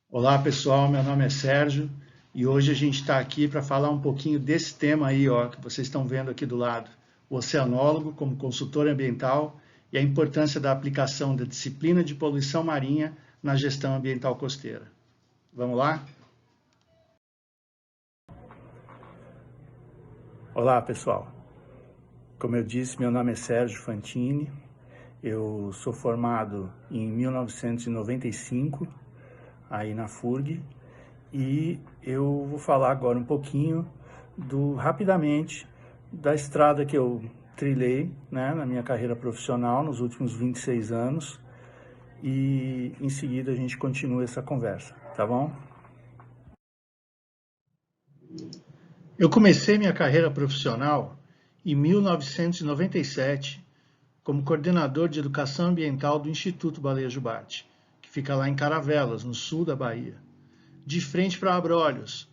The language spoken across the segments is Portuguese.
Olá pessoal, meu nome é Sérgio e hoje a gente está aqui para falar um pouquinho desse tema aí, ó, que vocês estão vendo aqui do lado, o oceanólogo como consultor ambiental e a importância da aplicação da disciplina de poluição marinha na gestão ambiental costeira. Vamos lá? Olá pessoal, como eu disse, meu nome é Sérgio Fantini, eu sou formado em 1995 aí na FURG. E eu vou falar agora um pouquinho rapidamente da estrada que eu trilhei, né, na minha carreira profissional nos últimos 26 anos e em seguida a gente continua essa conversa, tá bom? Eu comecei minha carreira profissional em 1997 como coordenador de educação ambiental do Instituto Baleia Jubarte, que fica lá em Caravelas, no sul da Bahia, de frente para Abrolhos,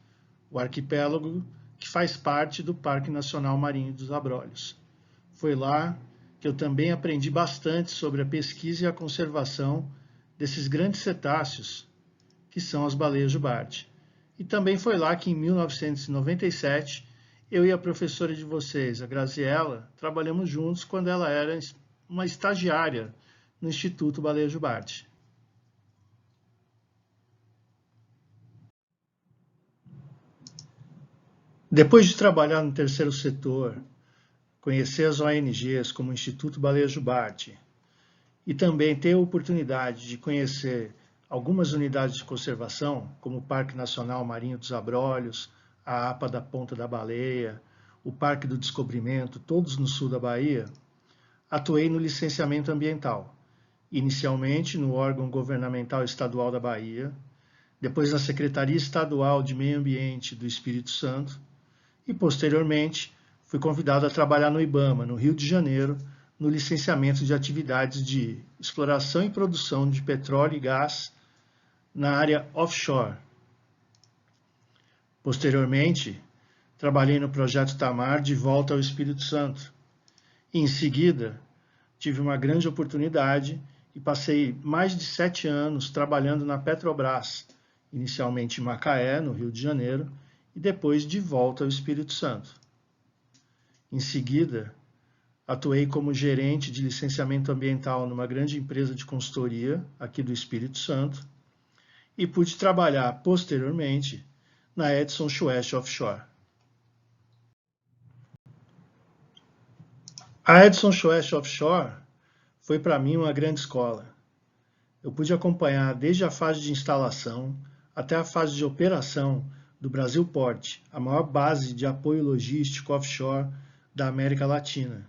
o arquipélago que faz parte do Parque Nacional Marinho dos Abrolhos. Foi lá que eu também aprendi bastante sobre a pesquisa e a conservação desses grandes cetáceos, que são as baleias jubarte. E também foi lá que, em 1997, eu e a professora de vocês, a Graziella, trabalhamos juntos quando ela era uma estagiária no Instituto Baleia Jubarte. Depois de trabalhar no terceiro setor, conhecer as ONGs como o Instituto Baleia Jubarte e também ter a oportunidade de conhecer algumas unidades de conservação, como o Parque Nacional Marinho dos Abrolhos, a APA da Ponta da Baleia, o Parque do Descobrimento, todos no sul da Bahia, atuei no licenciamento ambiental, inicialmente no órgão governamental estadual da Bahia, depois na Secretaria Estadual de Meio Ambiente do Espírito Santo e, posteriormente, fui convidado a trabalhar no IBAMA, no Rio de Janeiro, no licenciamento de atividades de exploração e produção de petróleo e gás na área offshore. Posteriormente, trabalhei no projeto Tamar de volta ao Espírito Santo. E, em seguida, tive uma grande oportunidade e passei mais de 7 anos trabalhando na Petrobras, inicialmente em Macaé, no Rio de Janeiro, e depois de volta ao Espírito Santo. Em seguida, atuei como gerente de licenciamento ambiental numa grande empresa de consultoria aqui do Espírito Santo e pude trabalhar posteriormente na Edson Schwest Offshore. A Edson Schwest Offshore foi para mim uma grande escola. Eu pude acompanhar desde a fase de instalação até a fase de operação do Brasil Port, a maior base de apoio logístico offshore da América Latina.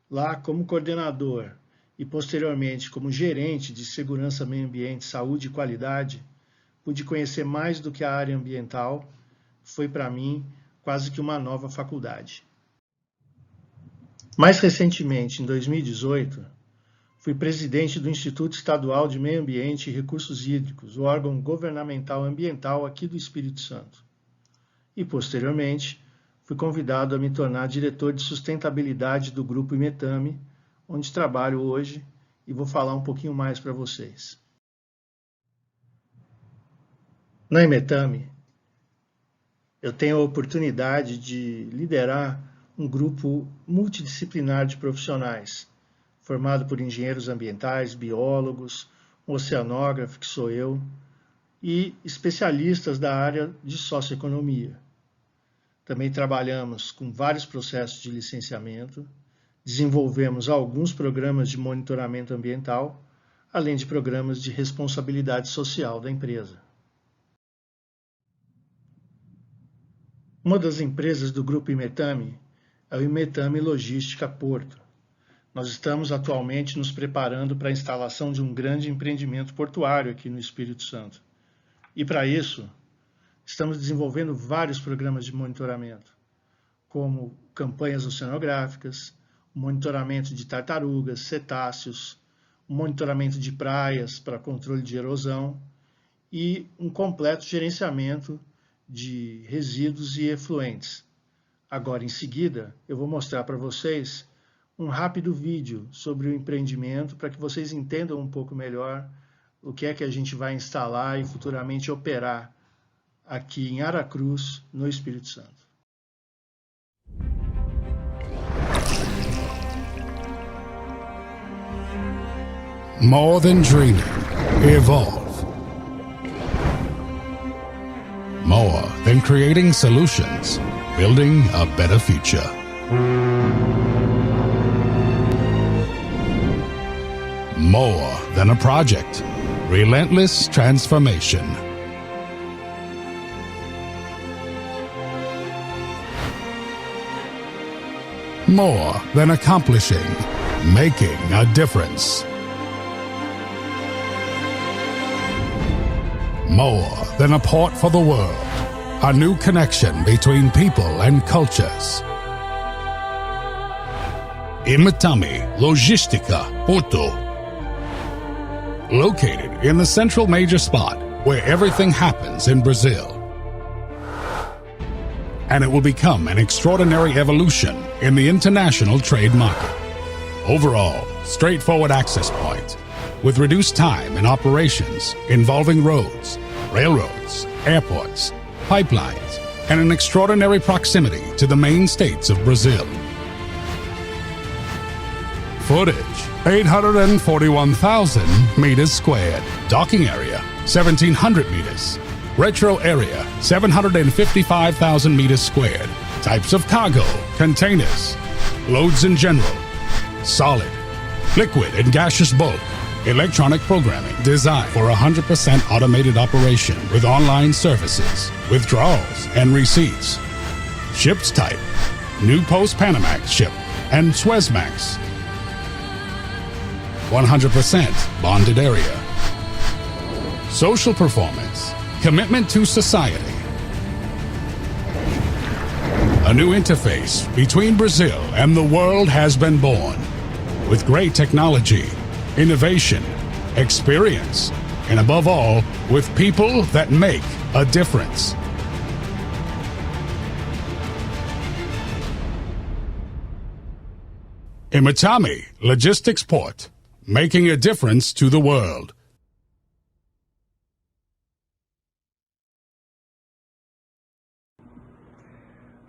Lá, como coordenador e posteriormente como gerente de segurança, meio ambiente, saúde e qualidade, pude conhecer mais do que a área ambiental. Foi para mim quase que uma nova faculdade. Mais recentemente, em 2018, fui presidente do Instituto Estadual de Meio Ambiente e Recursos Hídricos, o órgão governamental ambiental aqui do Espírito Santo. E, posteriormente, fui convidado a me tornar diretor de sustentabilidade do Grupo Imetame, onde trabalho hoje e vou falar um pouquinho mais para vocês. Na Imetame, eu tenho a oportunidade de liderar um grupo multidisciplinar de profissionais, formado por engenheiros ambientais, biólogos, um oceanógrafo, que sou eu, e especialistas da área de socioeconomia. Também trabalhamos com vários processos de licenciamento, desenvolvemos alguns programas de monitoramento ambiental, além de programas de responsabilidade social da empresa. Uma das empresas do Grupo Imetame é o Imetame Logística Porto. Nós estamos atualmente nos preparando para a instalação de um grande empreendimento portuário aqui no Espírito Santo. E para isso, estamos desenvolvendo vários programas de monitoramento, como campanhas oceanográficas, monitoramento de tartarugas, cetáceos, monitoramento de praias para controle de erosão e um completo gerenciamento de resíduos e efluentes. Agora, em seguida, eu vou mostrar para vocês um rápido vídeo sobre o empreendimento para que vocês entendam um pouco melhor o que é que a gente vai instalar e futuramente operar aqui em Aracruz, no Espírito Santo. More than dreaming, evolve. More than creating solutions, building a better future. More than a project, relentless transformation. More than accomplishing, making a difference. More than a port for the world, a new connection between people and cultures. Imatami Logistica Porto. Located in the central major spot where everything happens in Brazil. And it will become an extraordinary evolution in the international trade market. Overall, straightforward access point with reduced time in operations involving roads, railroads, airports, pipelines, and an extraordinary proximity to the main states of Brazil. Footage, 841,000 meters squared. Docking area, 1,700 meters. Retro area, 755,000 meters squared. Types of cargo, containers. Loads in general, solid, liquid and gaseous bulk. Electronic programming designed for 100% automated operation with online services, withdrawals and receipts. Ships type, new Post-Panamax ship and Suezmax. 100% bonded area. Social performance, commitment to society. A new interface between Brazil and the world has been born with great technology, innovation, experience, and above all, with people that make a difference. Imatami Logistics Port, making a difference to the world.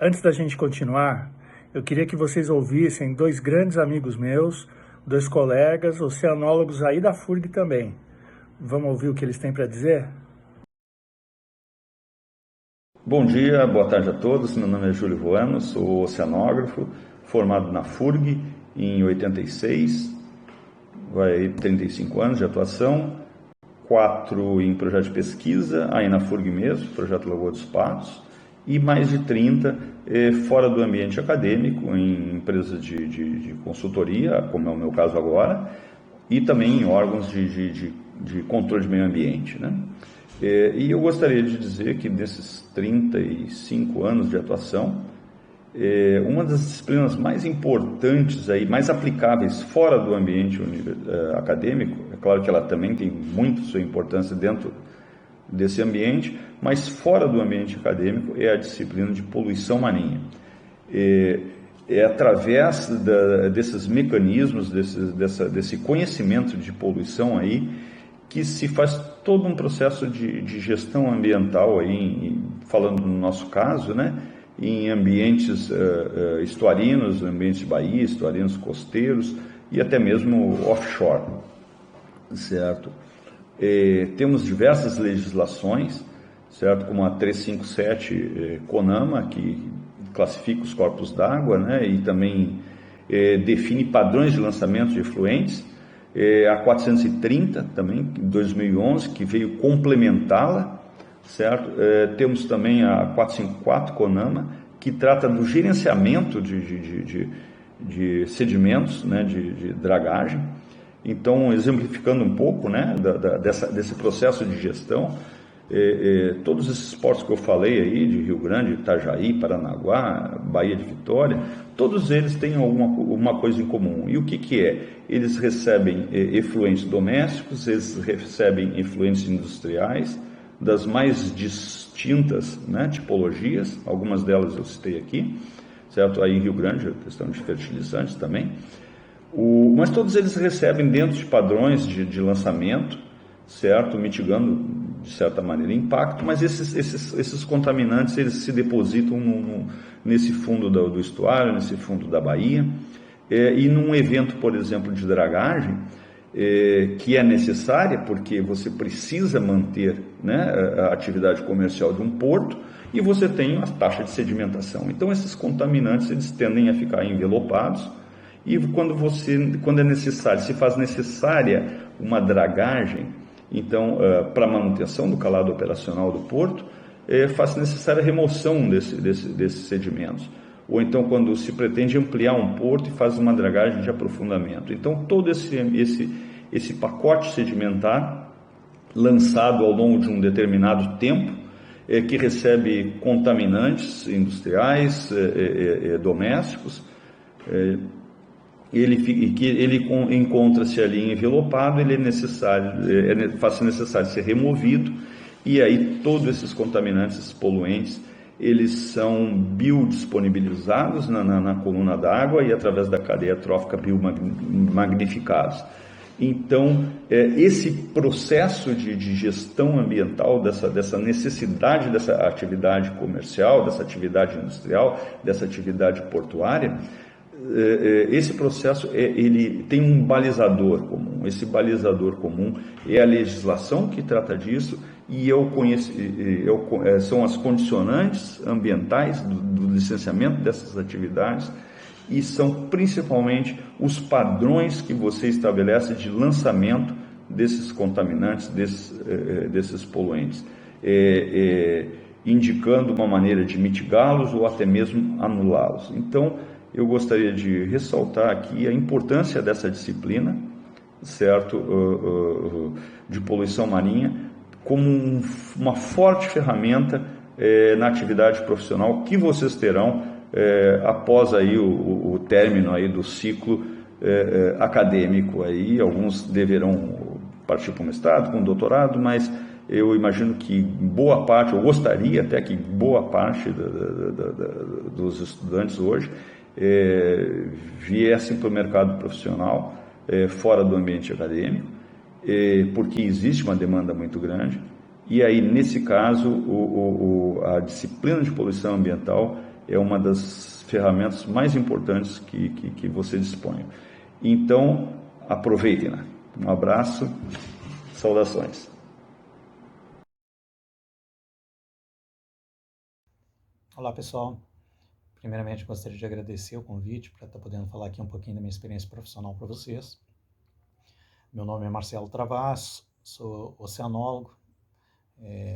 Antes da gente continuar, eu queria que vocês ouvissem dois grandes amigos meus, dois colegas, oceanólogos aí da FURG também. Vamos ouvir o que eles têm para dizer? Bom dia, boa tarde a todos. Meu nome é Júlio Bueno, sou oceanógrafo, formado na FURG em 86, vai 35 anos de atuação, 4 em projeto de pesquisa, aí na FURG mesmo, projeto Lagoa dos Patos, e mais de 30 fora do ambiente acadêmico, em empresas de consultoria, como é o meu caso agora, e também em órgãos de controle de meio ambiente, né? E eu gostaria de dizer que desses 35 anos de atuação, uma das disciplinas mais importantes, aí, mais aplicáveis fora do ambiente acadêmico, é claro que ela também tem muito sua importância dentro desse ambiente, mas fora do ambiente acadêmico é a disciplina de poluição marinha. É através desses mecanismos, desse conhecimento de poluição aí, que se faz todo um processo de gestão ambiental aí, falando no nosso caso, né, em ambientes estuarinos, ambientes de baía, estuarinos costeiros e até mesmo offshore, certo? Temos diversas legislações, certo? Como a 357 CONAMA, que classifica os corpos d'água, né? E também define padrões de lançamento de efluentes, a 430 também, em 2011, que veio complementá-la, certo? Temos também a 454 CONAMA, que trata do gerenciamento de sedimentos, né? de dragagem. Então, exemplificando um pouco, né, desse processo de gestão, todos esses portos que eu falei aí, de Rio Grande, Itajaí, Paranaguá, Baía de Vitória, todos eles têm uma coisa em comum. E o que é? Eles recebem efluentes domésticos, eles recebem efluentes industriais, das mais distintas, né, tipologias, algumas delas eu citei aqui, certo? Aí em Rio Grande, a questão de fertilizantes também. Mas todos eles recebem dentro de padrões de lançamento, certo? Mitigando, de certa maneira, impacto, mas esses contaminantes, eles se depositam nesse fundo do estuário, nesse fundo da baía, e num evento, por exemplo, de dragagem, que é necessária, porque você precisa manter, né, a atividade comercial de um porto, e você tem a taxa de sedimentação. Então, esses contaminantes, eles tendem a ficar envelopados, e quando é necessário, se faz necessária uma dragagem, então, para a manutenção do calado operacional do porto, faz necessária a remoção desses sedimentos. Ou então, quando se pretende ampliar um porto e faz uma dragagem de aprofundamento. Então, todo esse pacote sedimentar, lançado ao longo de um determinado tempo, que recebe contaminantes industriais, domésticos, ele encontra-se ali envelopado, ele faz necessário ser removido, e aí todos esses contaminantes, esses poluentes, eles são biodisponibilizados na coluna d'água e através da cadeia trófica biomagnificados. Então, esse processo de gestão ambiental, dessa necessidade dessa atividade comercial, dessa atividade industrial, dessa atividade portuária, esse processo ele tem um balizador comum. Esse balizador comum é a legislação que trata disso e são as condicionantes ambientais do licenciamento dessas atividades, e são principalmente os padrões que você estabelece de lançamento desses contaminantes, desses poluentes, indicando uma maneira de mitigá-los ou até mesmo anulá-los. Então, eu gostaria de ressaltar aqui a importância dessa disciplina, certo, de poluição marinha, como uma forte ferramenta na atividade profissional que vocês terão após aí o término aí do ciclo acadêmico. Aí alguns deverão partir para o mestrado, com o doutorado, mas eu imagino que boa parte, eu gostaria até que boa parte dos estudantes hoje viessem para o mercado profissional fora do ambiente acadêmico, porque existe uma demanda muito grande, e aí nesse caso a disciplina de poluição ambiental é uma das ferramentas mais importantes que você dispõe. Então, aproveitem-na. Um abraço, saudações. Olá, pessoal. Primeiramente, gostaria de agradecer o convite para estar podendo falar aqui um pouquinho da minha experiência profissional para vocês. Meu nome é Marcelo Travasso, sou oceanólogo,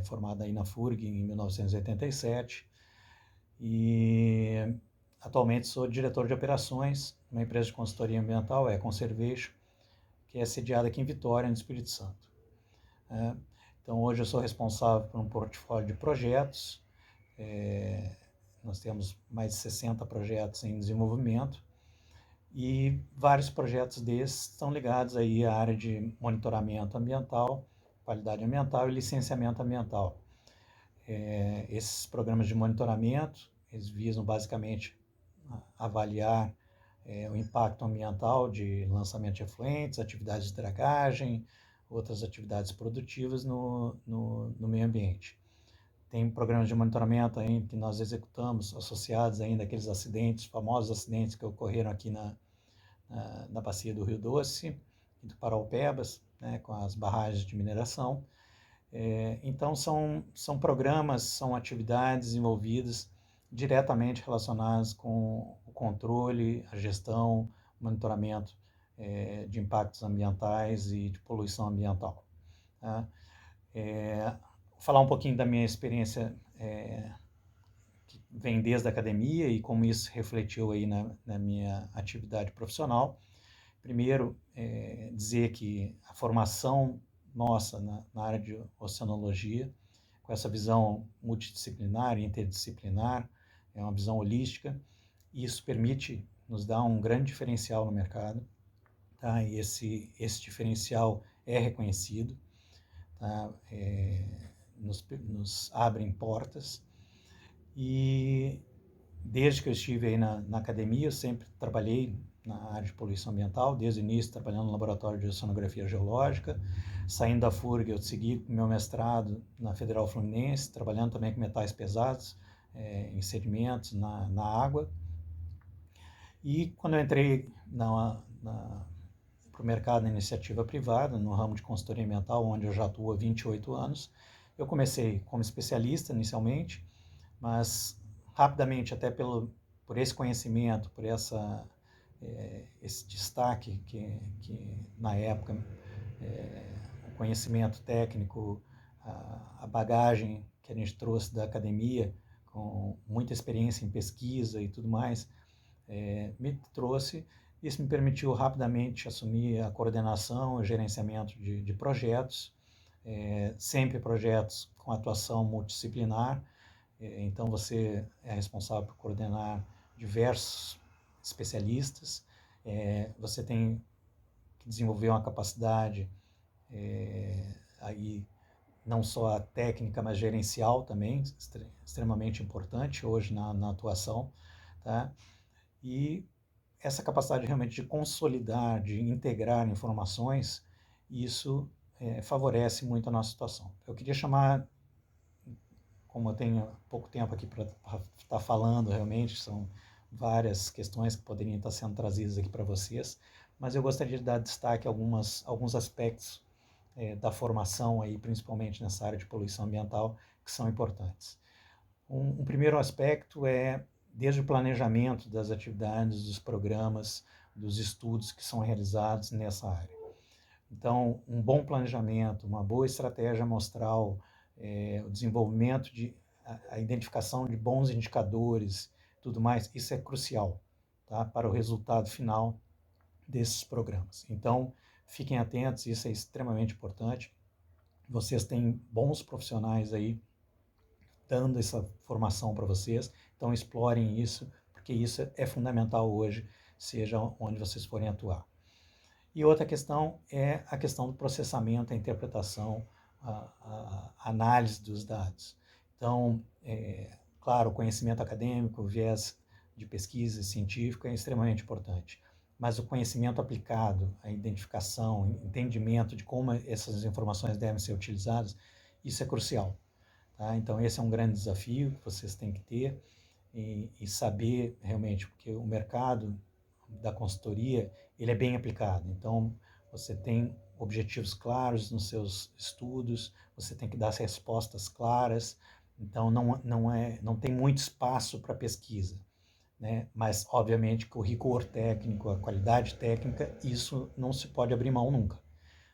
formado aí na FURG em 1987, e atualmente sou diretor de operações numa empresa de consultoria ambiental, Conservation, que é sediada aqui em Vitória, no Espírito Santo. Então, hoje eu sou responsável por um portfólio de projetos. Nós temos mais de 60 projetos em desenvolvimento, e vários projetos desses estão ligados aí à área de monitoramento ambiental, qualidade ambiental e licenciamento ambiental. Esses programas de monitoramento, eles visam basicamente avaliar o impacto ambiental de lançamento de efluentes, atividades de dragagem, outras atividades produtivas no meio ambiente. Tem programas de monitoramento ainda que nós executamos associados ainda àqueles acidentes, famosos acidentes que ocorreram aqui na bacia do Rio Doce e do Paraupebas, né, com as barragens de mineração. Então, são programas, são atividades envolvidas diretamente relacionadas com o controle, a gestão, o monitoramento de impactos ambientais e de poluição ambiental. Tá? Vou falar um pouquinho da minha experiência que vem desde a academia e como isso refletiu aí na minha atividade profissional. Primeiro, dizer que a formação nossa na área de oceanologia, com essa visão multidisciplinar e interdisciplinar, é uma visão holística, e isso permite nos dar um grande diferencial no mercado, tá? E esse diferencial é reconhecido, tá? Nos abrem portas, e desde que eu estive aí na academia, eu sempre trabalhei na área de poluição ambiental, desde o início trabalhando no laboratório de oceanografia geológica. Saindo da FURG, eu segui meu mestrado na Federal Fluminense, trabalhando também com metais pesados, em sedimentos, na água. E quando eu entrei para o mercado da iniciativa privada, no ramo de consultoria ambiental, onde eu já atuo há 28 anos, eu comecei como especialista inicialmente, mas rapidamente, até por esse conhecimento, por esse destaque que na época, o conhecimento técnico, a bagagem que a gente trouxe da academia, com muita experiência em pesquisa e tudo mais, me trouxe. Isso me permitiu rapidamente assumir a coordenação e gerenciamento de projetos, sempre projetos com atuação multidisciplinar. Então você é responsável por coordenar diversos especialistas, você tem que desenvolver uma capacidade aí não só a técnica, mas gerencial também, extremamente importante hoje na atuação, tá? E essa capacidade realmente de consolidar, de integrar informações, isso favorece muito a nossa situação. Eu queria chamar, como eu tenho pouco tempo aqui para estar falando realmente, são várias questões que poderiam estar sendo trazidas aqui para vocês, mas eu gostaria de dar destaque a alguns aspectos da formação, aí, principalmente nessa área de poluição ambiental, que são importantes. Um primeiro aspecto é desde o planejamento das atividades, dos programas, dos estudos que são realizados nessa área. Então, um bom planejamento, uma boa estratégia amostral, o desenvolvimento a identificação de bons indicadores, tudo mais, isso é crucial, tá, para o resultado final desses programas. Então, fiquem atentos, isso é extremamente importante. Vocês têm bons profissionais aí dando essa formação para vocês, então explorem isso, porque isso é fundamental hoje, seja onde vocês forem atuar. E outra questão é a questão do processamento, a interpretação, a análise dos dados. Então, claro, o conhecimento acadêmico, o viés de pesquisa científica é extremamente importante, mas o conhecimento aplicado, a identificação, entendimento de como essas informações devem ser utilizadas, isso é crucial. Tá? Então, esse é um grande desafio que vocês têm que ter e saber realmente, porque o mercado da consultoria, ele é bem aplicado. Então, você tem objetivos claros nos seus estudos, você tem que dar respostas claras, então não tem muito espaço para pesquisa, né? Mas, obviamente, que o rigor técnico, a qualidade técnica, isso não se pode abrir mão nunca,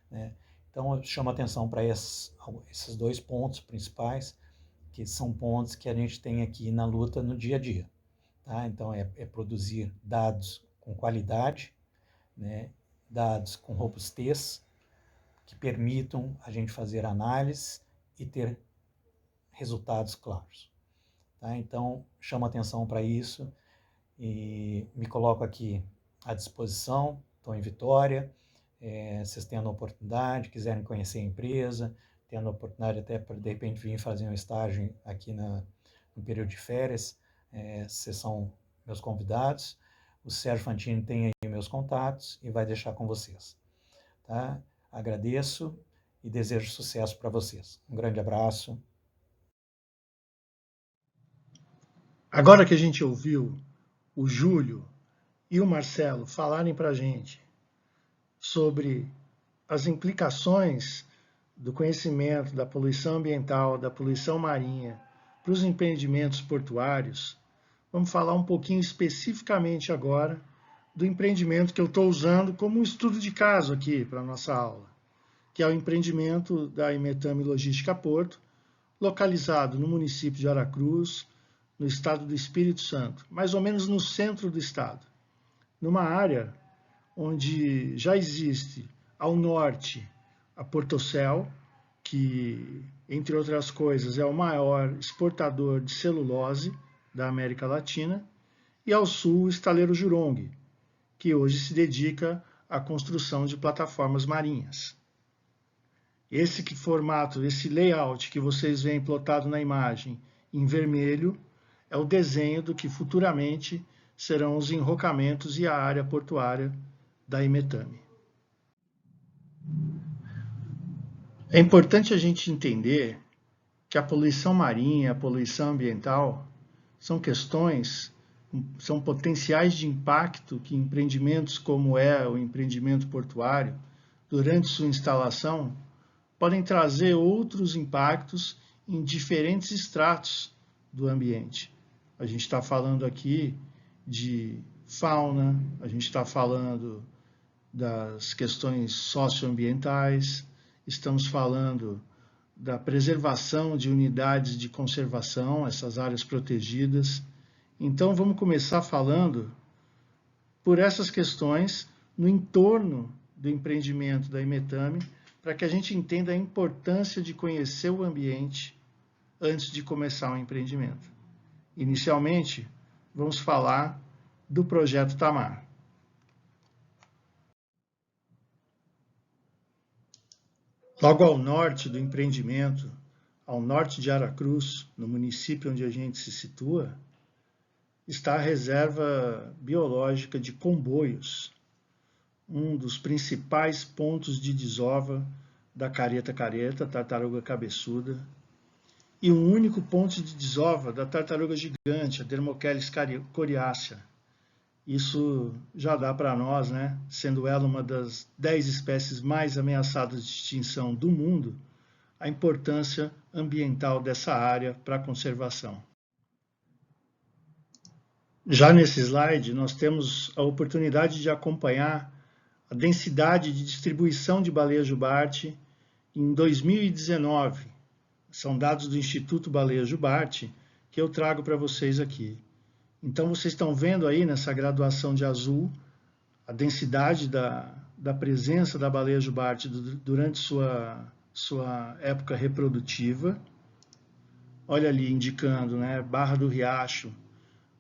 né? Então, eu chamo a atenção para esses dois pontos principais, que são pontos que a gente tem aqui na luta no dia a dia. Tá? Então, é produzir dados com qualidade, né? Dados com robustez, que permitam a gente fazer análise e ter resultados claros. Tá? Então, chamo a atenção para isso e me coloco aqui à disposição. Estou em Vitória. Vocês tendo a oportunidade, quiserem conhecer a empresa, tendo a oportunidade até para, de repente, vir fazer um estágio aqui no período de férias, vocês são meus convidados. O Sérgio Fantini tem aí meus contatos e vai deixar com vocês. Tá? Agradeço e desejo sucesso para vocês. Um grande abraço. Agora que a gente ouviu o Júlio e o Marcelo falarem para a gente sobre as implicações do conhecimento da poluição ambiental, da poluição marinha para os empreendimentos portuários, vamos falar um pouquinho especificamente agora do empreendimento que eu estou usando como um estudo de caso aqui para a nossa aula, que é o empreendimento da Imetame Logística Porto, localizado no município de Aracruz, no estado do Espírito Santo, mais ou menos no centro do estado, numa área onde já existe ao norte a Portocel, que, entre outras coisas, é o maior exportador de celulose da América Latina, e ao sul o estaleiro Jurong, que hoje se dedica à construção de plataformas marinhas. Esse formato, esse layout que vocês veem plotado na imagem em vermelho, é o desenho do que futuramente serão os enrocamentos e a área portuária da Imetame. É importante a gente entender que a poluição marinha, a poluição ambiental, são questões, são potenciais de impacto que empreendimentos como o empreendimento portuário, durante sua instalação, podem trazer outros impactos em diferentes estratos do ambiente. A gente está falando aqui de fauna, a gente está falando das questões socioambientais, estamos falando da preservação de unidades de conservação, essas áreas protegidas. Então, vamos começar falando por essas questões no entorno do empreendimento da Imetame, para que a gente entenda a importância de conhecer o ambiente antes de começar um empreendimento. Inicialmente, vamos falar do projeto Tamar. Logo ao norte do empreendimento, ao norte de Aracruz, no município onde a gente se situa, está a reserva biológica de Comboios, um dos principais pontos de desova da careta-careta, tartaruga cabeçuda, e um único ponto de desova da tartaruga gigante, a Dermocheles coriácea. Isso já dá para nós, né? Sendo ela uma das 10 espécies mais ameaçadas de extinção do mundo, a importância ambiental dessa área para a conservação. Já nesse slide, nós temos a oportunidade de acompanhar a densidade de distribuição de baleia jubarte em 2019. São dados do Instituto Baleia Jubarte que eu trago para vocês aqui. Então, vocês estão vendo aí nessa graduação de azul a densidade da presença da baleia jubarte durante sua época reprodutiva. Olha ali, indicando, né, Barra do Riacho,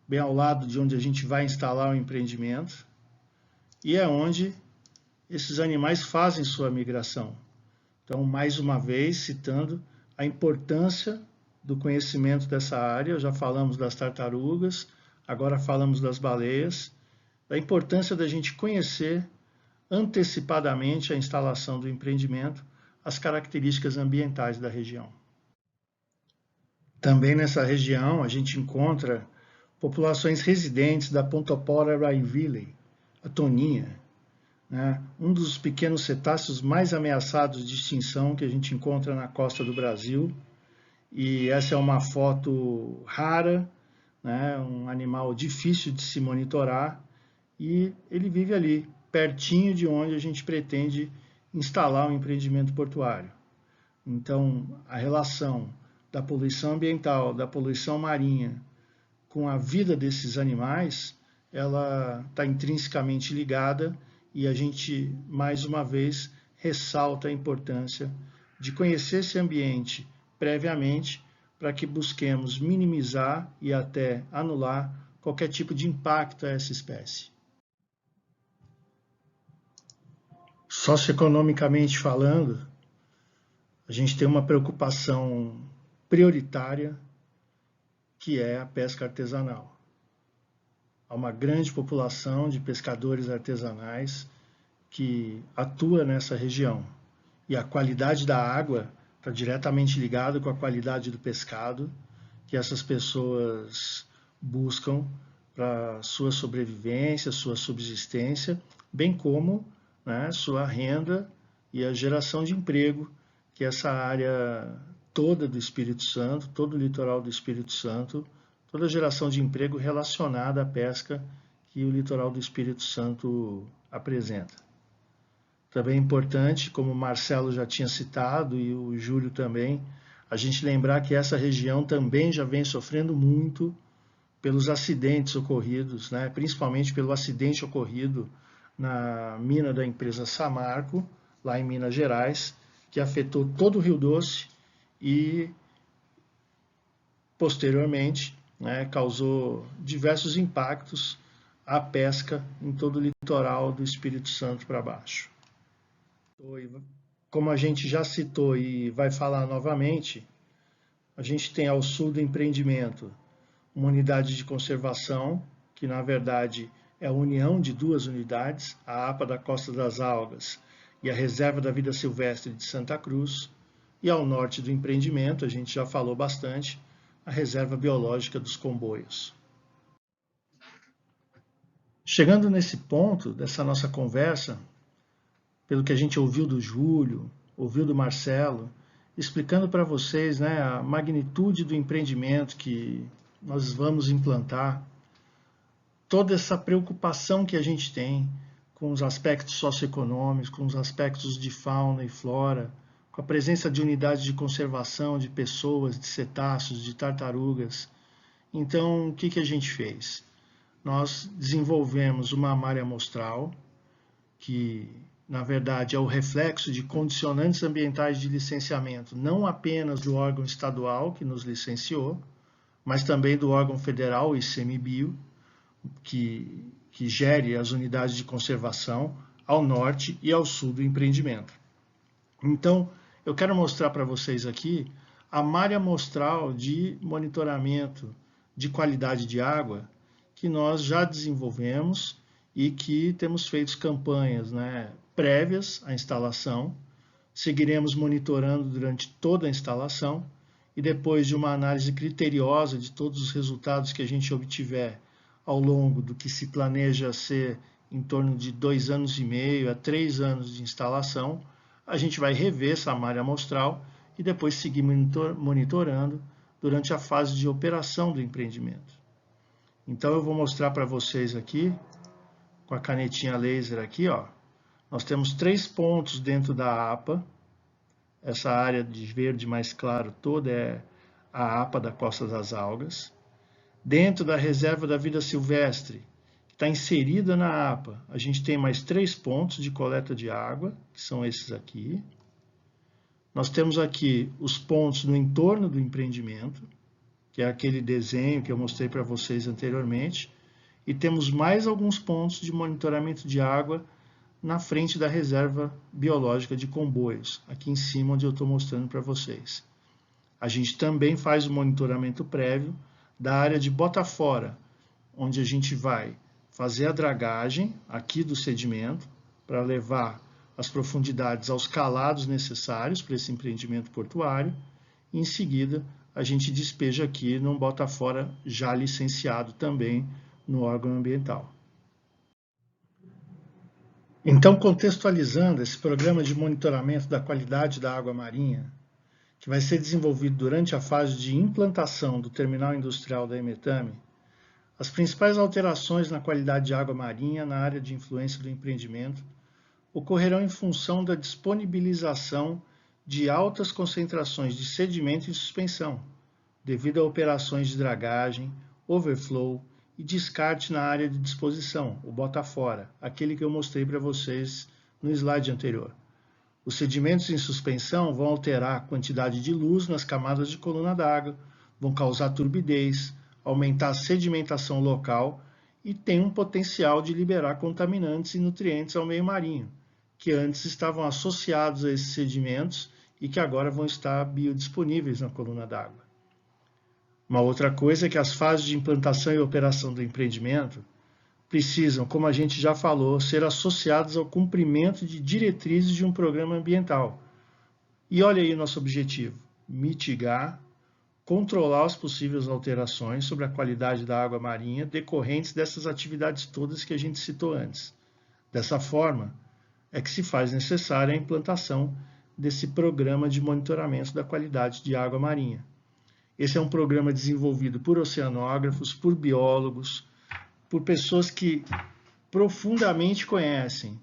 bem ao lado de onde a gente vai instalar o empreendimento. E é onde esses animais fazem sua migração. Então, mais uma vez, citando a importância do conhecimento dessa área, já falamos das tartarugas, agora falamos das baleias, da importância da gente conhecer antecipadamente a instalação do empreendimento, as características ambientais da região. Também nessa região a gente encontra populações residentes da Pontopora rainvillei, a toninha, né? Um dos pequenos cetáceos mais ameaçados de extinção que a gente encontra na costa do Brasil. E essa é uma foto rara, né, um animal difícil de se monitorar, e ele vive ali, pertinho de onde a gente pretende instalar um empreendimento portuário. Então, a relação da poluição ambiental, da poluição marinha, com a vida desses animais, ela está intrinsecamente ligada, e a gente, mais uma vez, ressalta a importância de conhecer esse ambiente previamente, para que busquemos minimizar e até anular qualquer tipo de impacto a essa espécie. Socioeconomicamente falando, a gente tem uma preocupação prioritária, que é a pesca artesanal. Há uma grande população de pescadores artesanais que atua nessa região, e a qualidade da água está diretamente ligado com a qualidade do pescado que essas pessoas buscam para sua sobrevivência, sua subsistência, bem como, né, sua renda e a geração de emprego que essa área toda do Espírito Santo, todo o litoral do Espírito Santo, toda a geração de emprego relacionada à pesca que o litoral do Espírito Santo apresenta. Também é importante, como o Marcelo já tinha citado e o Júlio também, a gente lembrar que essa região também já vem sofrendo muito pelos acidentes ocorridos, né? Principalmente pelo acidente ocorrido na mina da empresa Samarco, lá em Minas Gerais, que afetou todo o Rio Doce e, posteriormente, né, causou diversos impactos à pesca em todo o litoral do Espírito Santo para baixo. Como a gente já citou e vai falar novamente, a gente tem ao sul do empreendimento uma unidade de conservação, que na verdade é a união de duas unidades, a APA da Costa das Algas e a Reserva da Vida Silvestre de Santa Cruz, e ao norte do empreendimento, a gente já falou bastante, a Reserva Biológica dos Comboios. Chegando nesse ponto dessa nossa conversa, pelo que a gente ouviu do Júlio, ouviu do Marcelo, explicando para vocês, né, a magnitude do empreendimento que nós vamos implantar, toda essa preocupação que a gente tem com os aspectos socioeconômicos, com os aspectos de fauna e flora, com a presença de unidades de conservação de pessoas, de cetáceos, de tartarugas. Então, o que a gente fez? Nós desenvolvemos uma malha amostral, que na verdade é o reflexo de condicionantes ambientais de licenciamento, não apenas do órgão estadual que nos licenciou, mas também do órgão federal, o ICMBio, que gere as unidades de conservação ao norte e ao sul do empreendimento. Então, eu quero mostrar para vocês aqui a malha amostral de monitoramento de qualidade de água que nós já desenvolvemos e que temos feito campanhas, né, prévias à instalação. Seguiremos monitorando durante toda a instalação e depois de uma análise criteriosa de todos os resultados que a gente obtiver ao longo do que se planeja ser em torno de 2 anos e meio a 3 anos de instalação, a gente vai rever essa malha amostral e depois seguir monitorando durante a fase de operação do empreendimento. Então eu vou mostrar para vocês aqui, com a canetinha laser aqui, ó, nós temos 3 pontos dentro da APA. Essa área de verde mais claro toda é a APA da Costa das Algas. Dentro da Reserva da Vida Silvestre, que está inserida na APA, a gente tem mais 3 pontos de coleta de água, que são esses aqui. Nós temos aqui os pontos no entorno do empreendimento, que é aquele desenho que eu mostrei para vocês anteriormente. E temos mais alguns pontos de monitoramento de água na frente da Reserva Biológica de Comboios, aqui em cima onde eu estou mostrando para vocês. A gente também faz o monitoramento prévio da área de Botafora, onde a gente vai fazer a dragagem aqui do sedimento para levar as profundidades aos calados necessários para esse empreendimento portuário. E em seguida, a gente despeja aqui num Botafora já licenciado também no órgão ambiental. Então, contextualizando esse programa de monitoramento da qualidade da água marinha, que vai ser desenvolvido durante a fase de implantação do terminal industrial da Emetame, as principais alterações na qualidade de água marinha na área de influência do empreendimento ocorrerão em função da disponibilização de altas concentrações de sedimento em suspensão, devido a operações de dragagem, overflow e descarte na área de disposição, o Botafora, aquele que eu mostrei para vocês no slide anterior. Os sedimentos em suspensão vão alterar a quantidade de luz nas camadas de coluna d'água, vão causar turbidez, aumentar a sedimentação local e tem um potencial de liberar contaminantes e nutrientes ao meio marinho, que antes estavam associados a esses sedimentos e que agora vão estar biodisponíveis na coluna d'água. Uma outra coisa é que as fases de implantação e operação do empreendimento precisam, como a gente já falou, ser associadas ao cumprimento de diretrizes de um programa ambiental. E olha aí o nosso objetivo: mitigar, controlar as possíveis alterações sobre a qualidade da água marinha decorrentes dessas atividades todas que a gente citou antes. Dessa forma, é que se faz necessária a implantação desse programa de monitoramento da qualidade de água marinha. Esse é um programa desenvolvido por oceanógrafos, por biólogos, por pessoas que profundamente conhecem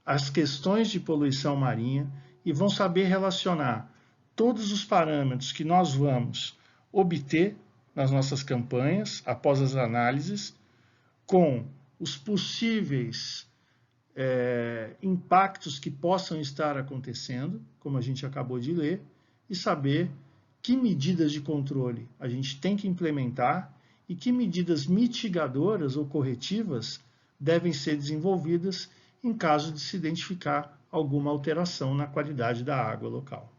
as questões de poluição marinha e vão saber relacionar todos os parâmetros que nós vamos obter nas nossas campanhas, após as análises, com os possíveis impactos que possam estar acontecendo, como a gente acabou de ler, e saber que medidas de controle a gente tem que implementar e que medidas mitigadoras ou corretivas devem ser desenvolvidas em caso de se identificar alguma alteração na qualidade da água local.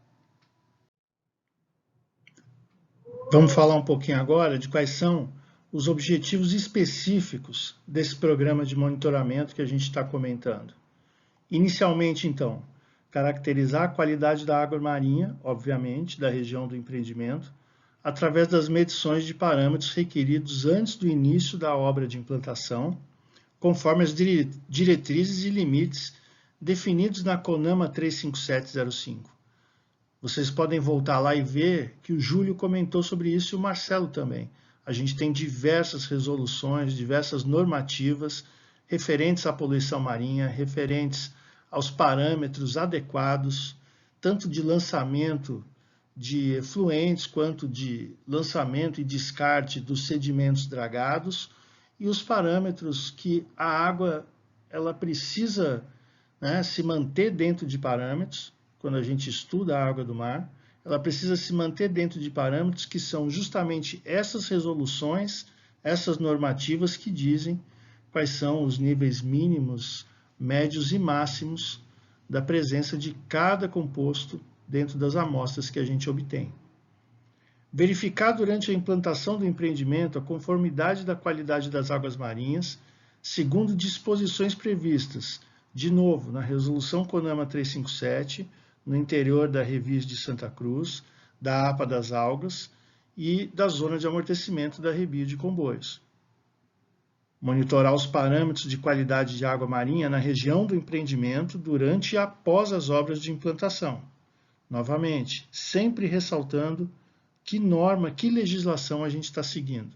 Vamos falar um pouquinho agora de quais são os objetivos específicos desse programa de monitoramento que a gente está comentando. Inicialmente, então, caracterizar a qualidade da água marinha, obviamente, da região do empreendimento, através das medições de parâmetros requeridos antes do início da obra de implantação, conforme as diretrizes e limites definidos na CONAMA 35705. Vocês podem voltar lá e ver que o Júlio comentou sobre isso e o Marcelo também. A gente tem diversas resoluções, diversas normativas referentes à poluição marinha, referentes aos parâmetros adequados, tanto de lançamento de efluentes, quanto de lançamento e descarte dos sedimentos dragados, e os parâmetros que a água ela precisa, né, se manter dentro de parâmetros. Quando a gente estuda a água do mar, ela precisa se manter dentro de parâmetros que são justamente essas resoluções, essas normativas que dizem quais são os níveis mínimos, médios e máximos da presença de cada composto dentro das amostras que a gente obtém. Verificar durante a implantação do empreendimento a conformidade da qualidade das águas marinhas, segundo disposições previstas, de novo, na Resolução CONAMA 357, no interior da Revis de Santa Cruz, da APA das Algas e da Zona de Amortecimento da Rebio de Comboios. Monitorar os parâmetros de qualidade de água marinha na região do empreendimento durante e após as obras de implantação. Novamente, sempre ressaltando que norma, que legislação a gente está seguindo.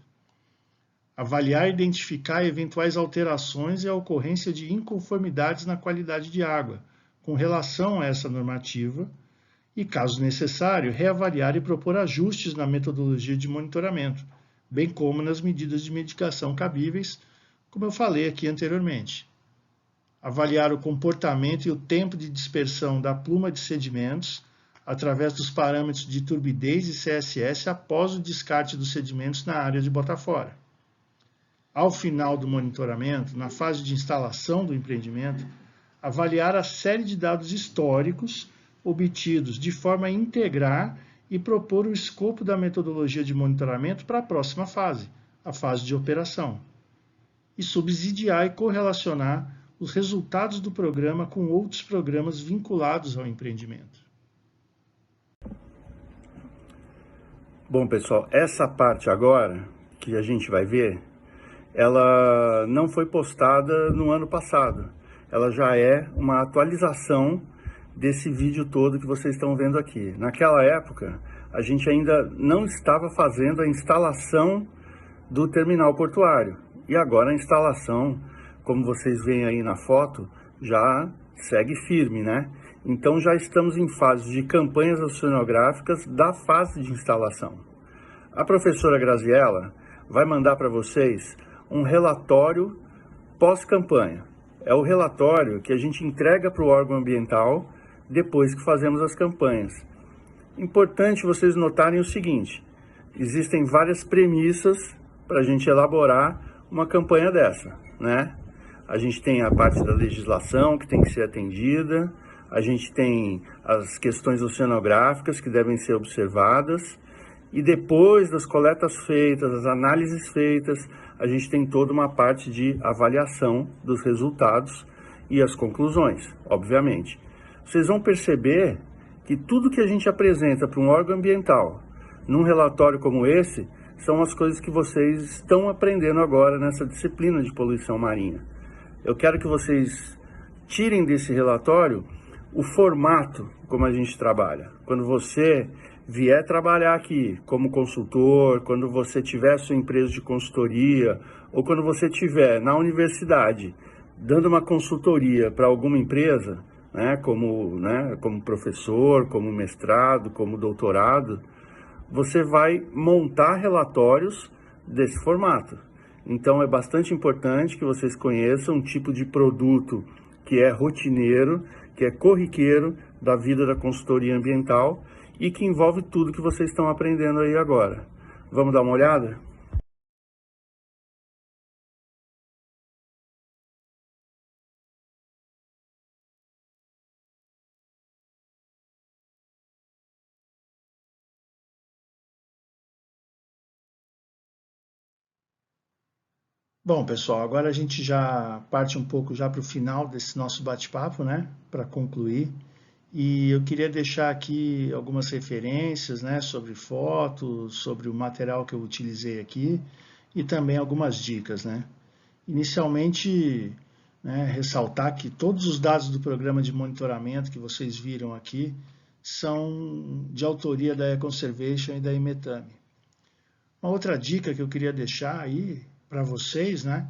Avaliar e identificar eventuais alterações e a ocorrência de inconformidades na qualidade de água, com relação a essa normativa, e, caso necessário, reavaliar e propor ajustes na metodologia de monitoramento, bem como nas medidas de mitigação cabíveis, como eu falei aqui anteriormente. Avaliar o comportamento e o tempo de dispersão da pluma de sedimentos, através dos parâmetros de turbidez e CSS após o descarte dos sedimentos na área de Botafora. Ao final do monitoramento, na fase de instalação do empreendimento, avaliar a série de dados históricos obtidos de forma a integrar e propor o escopo da metodologia de monitoramento para a próxima fase, a fase de operação, e subsidiar e correlacionar os resultados do programa com outros programas vinculados ao empreendimento. Bom, pessoal, essa parte agora que a gente vai ver, ela não foi postada no ano passado. Ela já é uma atualização desse vídeo todo que vocês estão vendo aqui. Naquela época, a gente ainda não estava fazendo a instalação do terminal portuário. E agora a instalação, como vocês veem aí na foto, já segue firme, né? Então já estamos em fase de campanhas oceanográficas da fase de instalação. A professora Graziella vai mandar para vocês um relatório pós-campanha. É o relatório que a gente entrega para o órgão ambiental depois que fazemos as campanhas. Importante vocês notarem o seguinte: existem várias premissas para a gente elaborar uma campanha dessa, né? A gente tem a parte da legislação que tem que ser atendida, a gente tem as questões oceanográficas que devem ser observadas, e depois das coletas feitas, as análises feitas, a gente tem toda uma parte de avaliação dos resultados e as conclusões, obviamente. Vocês vão perceber que tudo que a gente apresenta para um órgão ambiental, num relatório como esse, são as coisas que vocês estão aprendendo agora nessa disciplina de poluição marinha. Eu quero que vocês tirem desse relatório o formato como a gente trabalha. Quando você vier trabalhar aqui como consultor, quando você tiver sua empresa de consultoria, ou quando você estiver na universidade dando uma consultoria para alguma empresa, né, como professor, como mestrado, como doutorado, você vai montar relatórios desse formato. Então é bastante importante que vocês conheçam um tipo de produto que é rotineiro, que é corriqueiro da vida da consultoria ambiental e que envolve tudo que vocês estão aprendendo aí agora. Vamos dar uma olhada? Bom, pessoal, agora a gente já parte um pouco já para o final desse nosso bate-papo, né? Para concluir. E eu queria deixar aqui algumas referências, né? Sobre fotos, sobre o material que eu utilizei aqui e também algumas dicas, né? Inicialmente, né, ressaltar que todos os dados do programa de monitoramento que vocês viram aqui são de autoria da Econservation e da Imetame. Uma outra dica que eu queria deixar aí para vocês, né,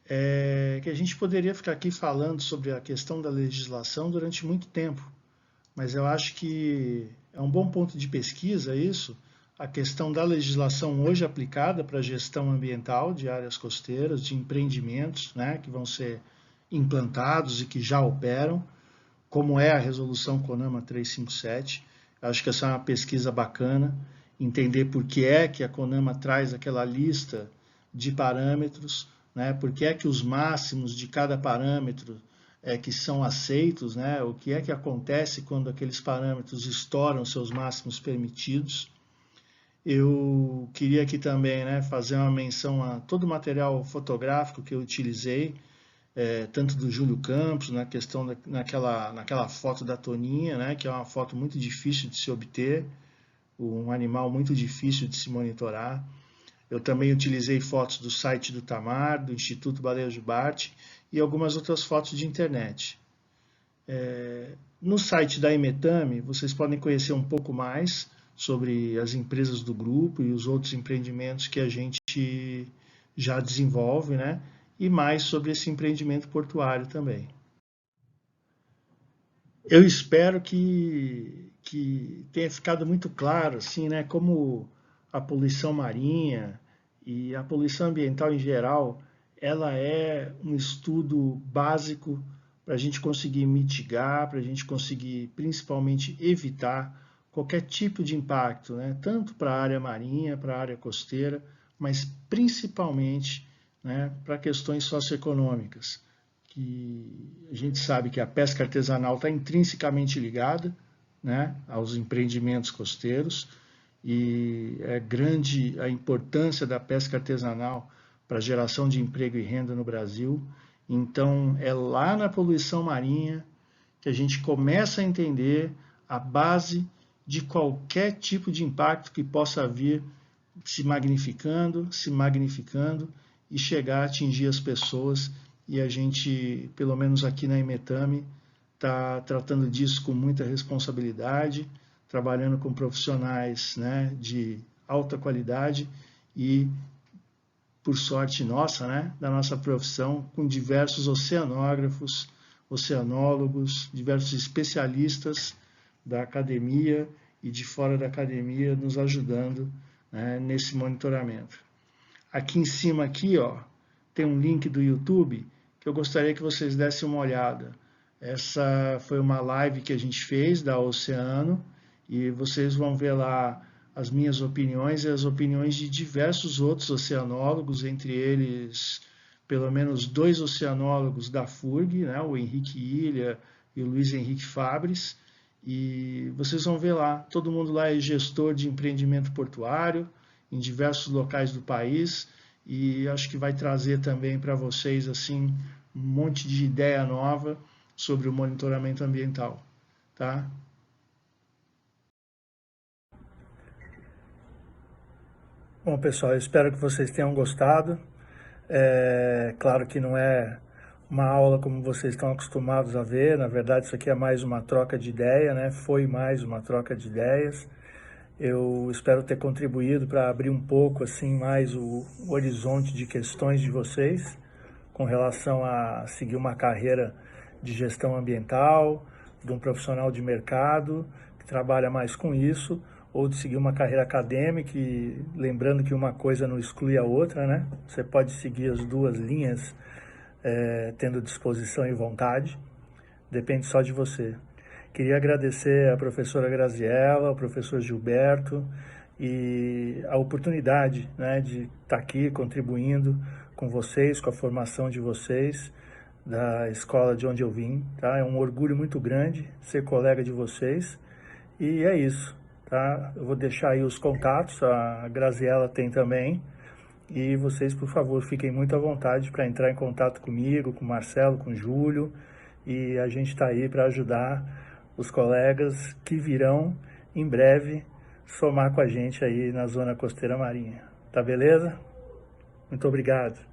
é que a gente poderia ficar aqui falando sobre a questão da legislação durante muito tempo, mas eu acho que é um bom ponto de pesquisa isso, a questão da legislação hoje aplicada para a gestão ambiental de áreas costeiras, de empreendimentos, né, que vão ser implantados e que já operam, como é a resolução CONAMA 357. Acho que essa é uma pesquisa bacana, entender por que é que a CONAMA traz aquela lista de parâmetros, né, por que é que os máximos de cada parâmetro que são aceitos, né, o que é que acontece quando aqueles parâmetros estouram seus máximos permitidos. Eu queria aqui também, né, fazer uma menção a todo o material fotográfico que eu utilizei, tanto do Júlio Campos, na questão naquela foto da Toninha, né, que é uma foto muito difícil de se obter, um animal muito difícil de se monitorar. Eu também utilizei fotos do site do Tamar, do Instituto Baleia Jubarte e algumas outras fotos de internet. No site da Imetame, vocês podem conhecer um pouco mais sobre as empresas do grupo e os outros empreendimentos que a gente já desenvolve, né? E mais sobre esse empreendimento portuário também. Eu espero que tenha ficado muito claro, assim, né? Como a poluição marinha e a poluição ambiental em geral, ela é um estudo básico para a gente conseguir mitigar, para a gente conseguir principalmente evitar qualquer tipo de impacto, né? Tanto para a área marinha, para a área costeira, mas principalmente, né, para questões socioeconômicas, que a gente sabe que a pesca artesanal está intrinsecamente ligada, né, aos empreendimentos costeiros, e é grande a importância da pesca artesanal para a geração de emprego e renda no Brasil. Então, é lá na poluição marinha que a gente começa a entender a base de qualquer tipo de impacto que possa vir se magnificando e chegar a atingir as pessoas. E a gente, pelo menos aqui na Imetame, está tratando disso com muita responsabilidade, trabalhando com profissionais, né, de alta qualidade e, por sorte nossa, né, da nossa profissão, com diversos oceanógrafos, oceanólogos, diversos especialistas da academia e de fora da academia nos ajudando, né, nesse monitoramento. Aqui em cima aqui, ó, tem um link do YouTube que eu gostaria que vocês dessem uma olhada. Essa foi uma live que a gente fez da Oceano e vocês vão ver lá as minhas opiniões e as opiniões de diversos outros oceanólogos, entre eles pelo menos 2 oceanólogos da FURG, né, o Henrique Ilha e o Luiz Henrique Fabres, e vocês vão ver lá, todo mundo lá é gestor de empreendimento portuário em diversos locais do país, e acho que vai trazer também para vocês assim um monte de ideia nova sobre o monitoramento ambiental, tá? Bom, pessoal, eu espero que vocês tenham gostado. Claro que não é uma aula como vocês estão acostumados a ver, na verdade isso aqui é mais uma troca de ideia, né? Foi mais uma troca de ideias. Eu espero ter contribuído para abrir um pouco assim mais o horizonte de questões de vocês com relação a seguir uma carreira de gestão ambiental, de um profissional de mercado que trabalha mais com isso, ou de seguir uma carreira acadêmica, e lembrando que uma coisa não exclui a outra, né? Você pode seguir as duas linhas tendo disposição e vontade, depende só de você. Queria agradecer à professora Graziella, ao professor Gilberto e a oportunidade, né, de estar aqui contribuindo com vocês, com a formação de vocês, da escola de onde eu vim, tá? É um orgulho muito grande ser colega de vocês e é isso, tá? Eu vou deixar aí os contatos, a Graziella tem também, E vocês, por favor, fiquem muito à vontade para entrar em contato comigo, com o Marcelo, com o Júlio, e a gente está aí para ajudar os colegas que virão em breve somar com a gente aí na Zona Costeira Marinha. Tá beleza? Muito obrigado.